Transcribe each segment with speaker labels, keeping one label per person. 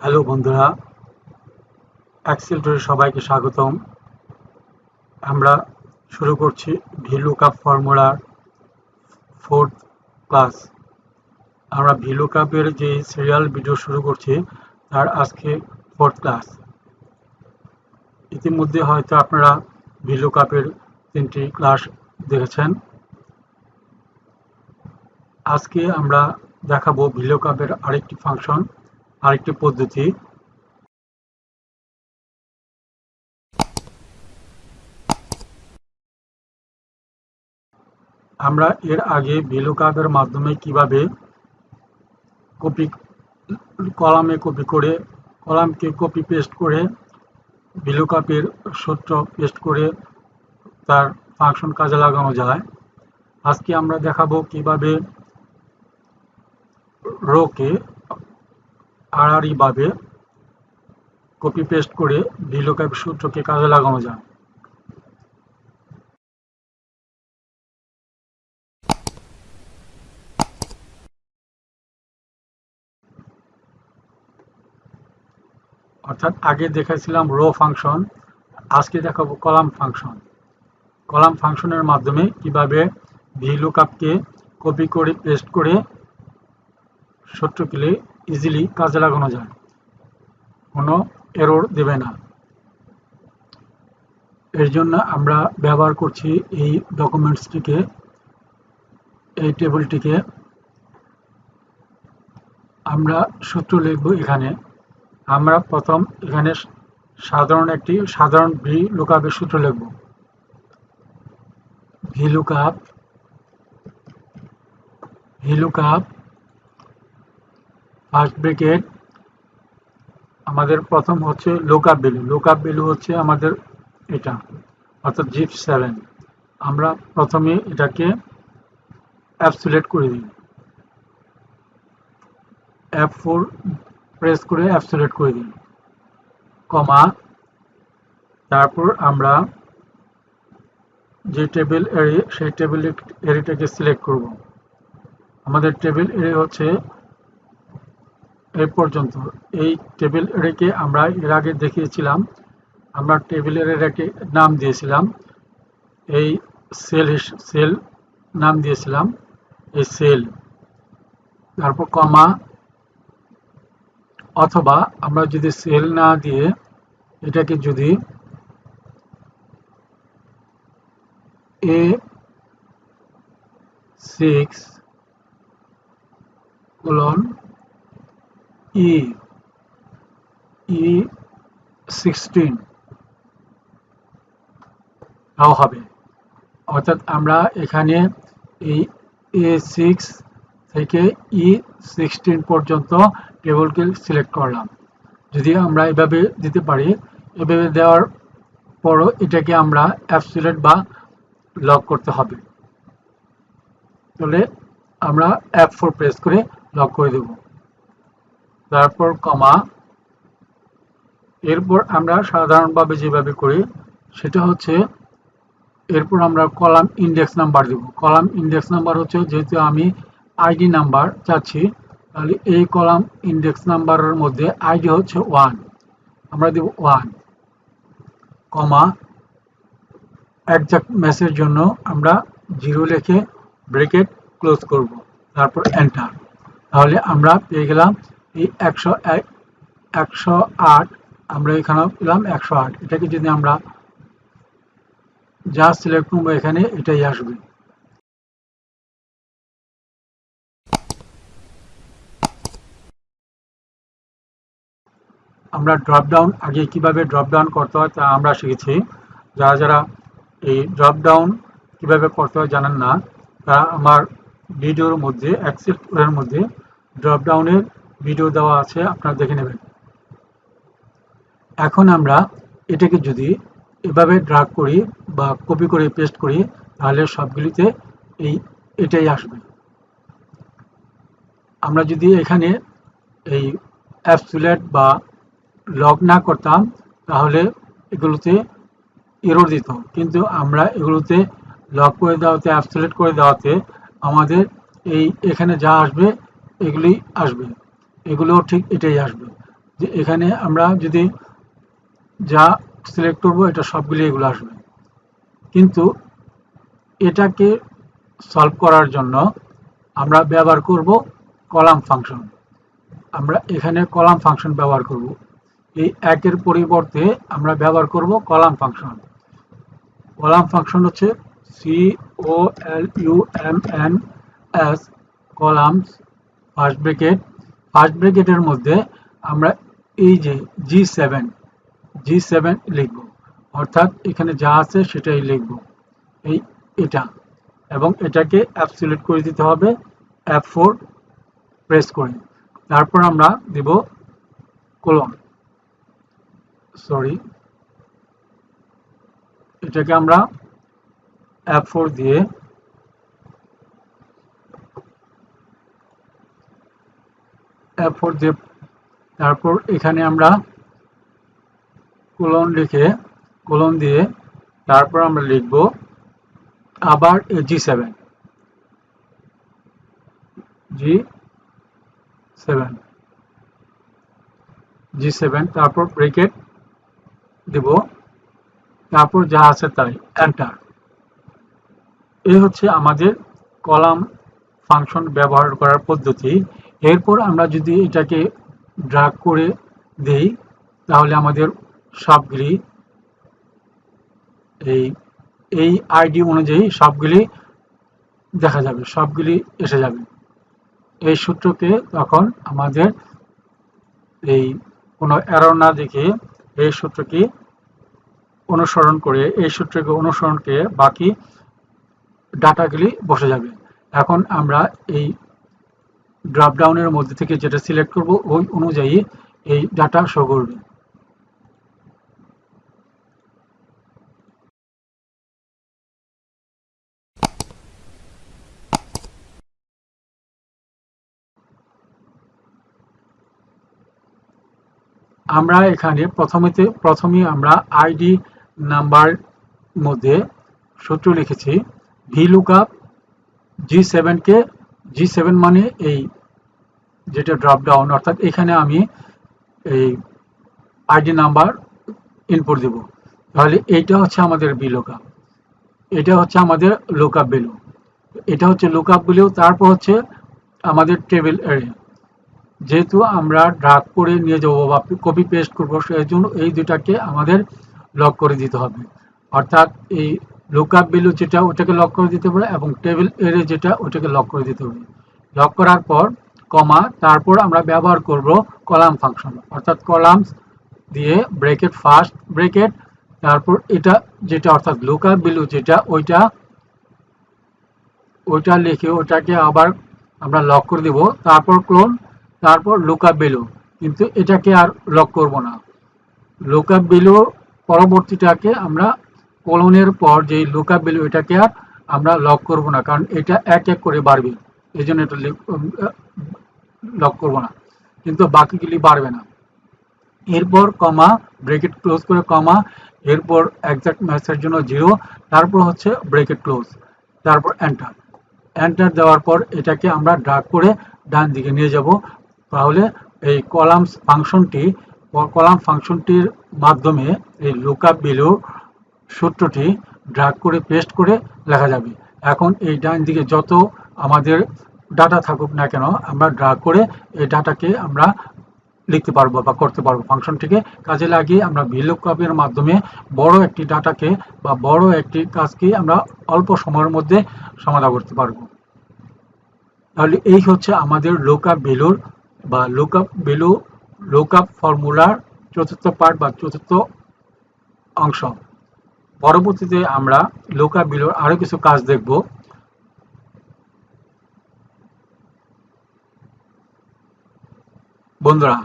Speaker 1: Hello বন্ধুরা, Excel সবাইকে স্বাগতম। আমরা শুরু করছি ভিলুকআপ ফর্মুলার 4th ক্লাস। আমরা ভিলুকআপের যে সিরিয়াল ভিডিও শুরু করছি তার আজকে 4th ক্লাস। ইতিমধ্যে হয়তো আপনারা ভিলুকআপের 3টি ক্লাস দেখেছেন। আজকে আমরা দেখাবো ভিলুকআপের আরেকটি ফাংশন, আরেকটি পদ্ধতি। আমরা এর আগে ভিলুকআপের মাধ্যমে কিভাবে কলামকে কপি পেস্ট করে ভিলুকআপের সূত্র পেস্ট করে তার ফাংশন কাজে লাগানো যায়। আজকে আমরা দেখাবো কিভাবে রোকে আড়াআড়ি ভাবে কপি পেস্ট করে ভিলুকআপের সূত্রকে কাজে লাগানো যায়। অর্থাৎ আগে দেখাইছিলাম রো ফাংশন, আজকে দেখাবো কলাম ফাংশন। কলাম ফাংশনের মাধ্যমে কিভাবে ভিলুকআপকে কপি করে পেস্ট করে সূত্রগুলি ইজিলি কাজে লাগানো যায়, কোনো এরর দেবে না। এর জন্য আমরা ব্যবহার করছি এই ডকুমেন্টসটিকে, এই টেবিলটিকে। আমরা সূত্র লিখব এখানে। আমরা প্রথম এখানে সাধারণ ভিলুকআপের সূত্র লিখব। ভিলুকআপ ফার্স্ট ব্র্যাকেট, আমাদের প্রথম হচ্ছে লুকআপ ভ্যালু হচ্ছে আমাদের এটা, অর্থাৎ জিপ 7। আমরা প্রথমে এটাকে অ্যাবসলিউট করে দিই, F4 প্রেস করে অ্যাবসলিউট করে দিই, কমা, তারপর আমরা যে টেবিল এরে সেই টেবিল এরিটাকে সিলেক্ট করব। আমাদের টেবিল এরে হচ্ছে এই পর্যন্ত। এই টেবিল এরেকে আমরা এর আগে দেখিয়েছিলাম। আমরা টেবিল এরিয়াকে নাম দিয়েছিলাম, এই সেল নাম দিয়েছিলাম এই সেল, তারপর কমা, অথবা আমরা যদি সেল না দিয়ে এটাকে যদি A6:E16 তাও হবে। অর্থাৎ আমরা এখানে এই A6 থেকে E16 পর্যন্ত টেবিলকে সিলেক্ট করলাম। যদি আমরা এভাবে দিতে পারি, এভাবে দেওয়ার পরও এটাকে আমরা অ্যাবসলিউট বা লক করতে হবে। তাহলে আমরা F4 প্রেস করে লক করে দেব, তারপর কমা। এরপর আমরা সাধারণভাবে যেভাবে করি সেটা হচ্ছে, এরপর আমরা কলাম ইন্ডেক্স নাম্বার দেব। কলাম ইন্ডেক্স নাম্বার হচ্ছে, যেহেতু আমি আইডি নাম্বার চাচ্ছি, তাহলে এই কলাম ইন্ডেক্স নাম্বারের মধ্যে আইডি হচ্ছে 1, আমরা দেব 1, কমা, একজ্যাক্ট ম্যাচের জন্য আমরা 0 লিখে ব্র্যাকেট ক্লোজ করব, তারপর এন্টার। তাহলে আমরা পেয়ে গেলাম এই 108। আমরা এখানে পেলাম 108। এটাকে যদি আমরা যা সিলেক্ট করবো এখানে এটাই আসবে। আমরা ড্রপ ডাউন আগে কিভাবে ড্রপ ডাউন করতে হয় তা আমরা শিখেছি। যারা এই ড্রপ ডাউন কিভাবে করতে হয় জানেন না, তারা আমার ভিডিওর মধ্যে, এক্সেল এর মধ্যে ড্রপ ডাউনের ভিডিও দেওয়া আছে, আপনারা দেখে নেবেন। এখন আমরা এটাকে যদি এভাবে ড্র্যাগ করি বা কপি করে পেস্ট করি, তাহলে সবগুলিতে এটাই আসবে। আমরা যদি এখানে এই অ্যাবসলিউট বা লক না করতাম তাহলে এগুলোতে এরর দিত, কিন্তু আমরা এগুলোতে লক করে দেওয়াতে, অ্যাবসলিউট করে দেওয়াতে আমাদের এখানে যা আসবে এগুলি আসবে, এগুলোও ঠিক এটাই আসবে। যে এখানে আমরা যদি যা সিলেক্ট করব এটা সবগুলি এগুলো আসবে, কিন্তু এটাকে সলভ করার জন্য আমরা ব্যবহার করব কলাম ফাংশন। আমরা এখানে কলাম ফাংশন ব্যবহার করব। এই একের পরিবর্তে আমরা ব্যবহার করব কলাম ফাংশন। কলাম ফাংশন হচ্ছে COLUMNS, কলামস, ফার্স্ট ব্র্যাকেটের মধ্যে আমরা এই যে G7 লিখব, অর্থাৎ এখানে যা আছে সেটাই লিখব, এটা, এবং এটাকে অ্যাবসলিউট করে দিতে হবে F4 প্রেস করে। তারপর আমরা দেব কোলন, এটাকে আমরা F4 দিয়ে তারপর এখানে আমরা কোলন দিয়ে তারপর আমরা লিখব আবার G7, তারপর ব্রেকেট দেব, তারপর যা আছে তাই এন্টার। এই হচ্ছে আমাদের কলাম ফাংশন ব্যবহার করার পদ্ধতি। এরপর আমরা যদি এটাকে ড্র্যাগ করে দেই তাহলে আমাদের সবগুলি এই আইডি অনুযায়ী সবগুলি দেখা যাবে, সবগুলি এসে যাবে। এই সূত্রকে তখন আমাদের এই কোনো এরর না দেখে এই সূত্রকে অনুসরণ করে বাকি ডাটাগুলি বসে যাবে। এখন আমরা এই ড্রপ ডাউনের মধ্যে থেকে যেটা সিলেক্ট করব ওই অনুযায়ী এই ডাটা শো করবে। আমরা এখানে প্রথমে আমরা আইডি নাম্বার মধ্যে সূত্র লিখেছি VLOOKUP G7 মানে এই যেটা ড্রপ ডাউন, অর্থাৎ এখানে আমি এই আইডি নাম্বার ইনপুট দেব, তাহলে এইটা হচ্ছে আমাদের VLOOKUP, এটা হচ্ছে আমাদের লুকআপ ভ্যালু, এটা হচ্ছে লুকআপ ভ্যালু। তারপর হচ্ছে আমাদের টেবিল অ্যারে, যেহেতু আমরা ড্রাগ করে নিয়ে যাবো বা কপি পেস্ট করবো সেই জন্য এই দুটাকে আমাদের লক করে দিতে হবে, অর্থাৎ এই লুকআপ ভ্যালু যেটা ওটাকে লক করে দিতে হবে এবং টেবিল অ্যারে যেটা ওটাকে লক করে দিতে হবে। লক করার পর কমা, তারপর আমরা ব্যবহার করব কলাম ফাংশন, অর্থাৎ কলামস দিয়ে ব্রেকেট, ফার্স্ট ব্রেকেট, তারপর এটা যেটা অর্থাৎ লুকআপ ভ্যালু যেটা ওইটা লিখে ওটাকে আবার আমরা লক করে দেব, তারপর ক্লোন, তারপর লুকআপ ভ্যালু, কিন্তু এটাকে আর লক করব না। লুকআপ ভ্যালু পরবর্তীটাকে আমরা কোলনের পর যে লুকআপ ভ্যালু এটাকে আর আমরা লক করব না, কারণ এটা এক এক করে বাড়বে, এই জন্য এটা লক করব না, কিন্তু বাকিগুলি বাড়বে না। এরপর কমা, ব্রেকেট ক্লোজ করে কমা, এরপর এক্সাক্ট ম্যাচের জন্য 0, তারপর হচ্ছে ব্রেকেট ক্লোজ, তারপর এন্টার দেওয়ার পর এটাকে আমরা ড্র্যাগ করে ডান দিকে নিয়ে যাব। তাহলে এই কলাম ফাংশনটির মাধ্যমে এই লুকআপ ভ্যালু সূত্রটি ড্র্যাগ করে পেস্ট করে লেখা যাবে। এখন এই ডান দিকে যত আমাদের ডাটা থাকুক না কেন, আমরা ড্র্যাগ করে এই ডাটাকে আমরা লিখতে পারবো বা করতে পারবো। ফাংশনটিকে কাজে লাগিয়ে আমরা VLOOKUP এর মাধ্যমে বড় একটি ডাটাকে বা বড় একটি কাজকে আমরা অল্প সময়ের মধ্যে সমাধান করতে পারবো। তাহলে এই হচ্ছে আমাদের লুকআপ ভ্যালুর বা লুকআপ ফর্মুলার চতুর্থ পার্ট বা চতুর্থ অংশ। পরবর্তীতে আমরা লুকআপ ভ্যালুর আরো কিছু কাজ দেখব। বন্ধুরা,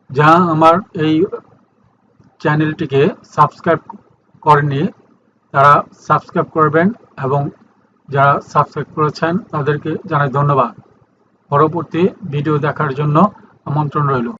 Speaker 1: যা আমার এই চ্যানেলটিকে সাবস্ক্রাইব করেনি তারা সাবস্ক্রাইব করবেন, এবং যারা সাবস্ক্রাইব করেছেন তাদেরকে জানাই ধন্যবাদ। পরবর্তী ভিডিও দেখার জন্য আমন্ত্রণ রইল।